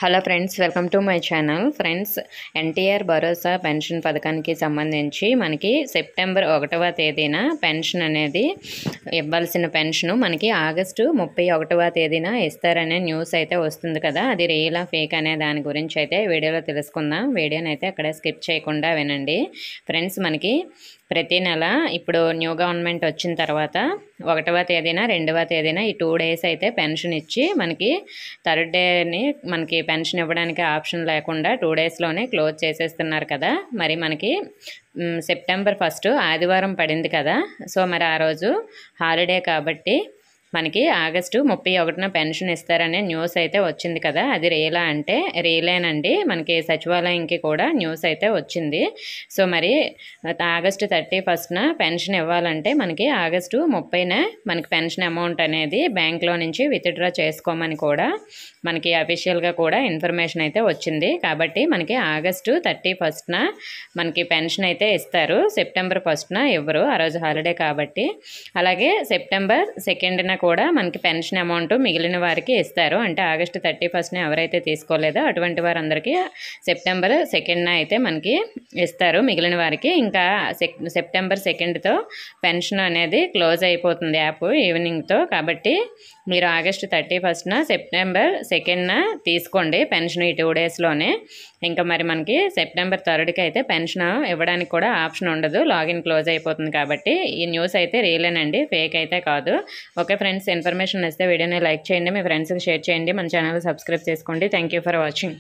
Hello friends, welcome to my channel. Friends, NTR Bharosa pension పథకానికి సంబంధించి మనకి సెప్టెంబర్ 1వ తేదీన పెన్షన్ అనేది ఇవ్వాల్సిన పెన్షన్ మనకి ఆగస్టు 31వ తేదీన ఇస్తారనే న్యూస్ అయితే వస్తుంది కదా. అది రియలా ఫేక్ అనే దాని గురించి అయితే వీడియోలో తెలుసుకుందాం. వీడియోని అయితే అక్కడ స్కిప్ చేయకుండా వినండి. ఫ్రెండ్స్, మనకి ప్రతి నెల ఇప్పుడు న్యూ గవర్నమెంట్ వచ్చిన తర్వాత 1వ తేదీన 2వ తేదీన ఈ 2 డేస్ అయితే పెన్షన్ ఇచ్చి మనకి థర్డ్ డేని మనకి పెన్షన్ ఇవ్వడానికి ఆప్షన్ లేకుండా 2 డేస్లోనే క్లోజ్ చేసేస్తున్నారు కదా. మరి మనకి సెప్టెంబర్ 1 ఆదివారం పడింది కదా. సో మరి ఆ రోజు హాలిడే కాబట్టి మనకి ఆగస్టు 31న పెన్షన్ ఇస్తారనే న్యూస్ అయితే వచ్చింది కదా. అది రియలా అంటే రియలేనండి. మనకి సచివాలయంకి కూడా న్యూస్ అయితే వచ్చింది. సో మరి ఆగస్టు 31న పెన్షన్ ఇవ్వాలంటే మనకి ఆగస్టు 30న మనకి పెన్షన్ అమౌంట్ అనేది బ్యాంక్లో నుంచి విత్డ్రా చేసుకోమని కూడా మనకి అఫీషియల్గా కూడా ఇన్ఫర్మేషన్ అయితే వచ్చింది. కాబట్టి మనకి ఆగస్టు 31న మనకి పెన్షన్ అయితే ఇస్తారు. సెప్టెంబర్ 1న ఇవ్వరు, ఆ రోజు హాలిడే కాబట్టి. అలాగే సెప్టెంబర్ 2న కూడా మనకి పెన్షన్ అమౌంట్ మిగిలిన వారికి ఇస్తారు. అంటే ఆగస్టు 31న ఎవరైతే తీసుకోలేదో అటువంటి వారందరికీ సెప్టెంబర్ 2న అయితే మనకి ఇస్తారు మిగిలిన వారికి. ఇంకా సెప్టెంబర్ 2తో పెన్షన్ అనేది క్లోజ్ అయిపోతుంది యాప్ ఈవినింగ్తో. కాబట్టి మీరు ఆగస్టు 31న సెప్టెంబర్ 2న తీసుకోండి పెన్షన్ ఈ 2 డేస్లోనే. ఇంకా మరి మనకి సెప్టెంబర్ 3కి అయితే పెన్షన్ ఇవ్వడానికి కూడా ఆప్షన్ ఉండదు, లాగిన్ క్లోజ్ అయిపోతుంది. కాబట్టి ఈ న్యూస్ అయితే రియలేనండి, ఫేక్ అయితే కాదు. ఓకే ఫ్రెండ్స్, ఇన్ఫర్మేషన్ ఇస్తే వీడియోని లైక్ చేయండి, మీ ఫ్రెండ్స్కి షేర్ చేయండి, మన ఛానల్ సబ్స్క్రైబ్ చేసుకోండి. Thank you for watching.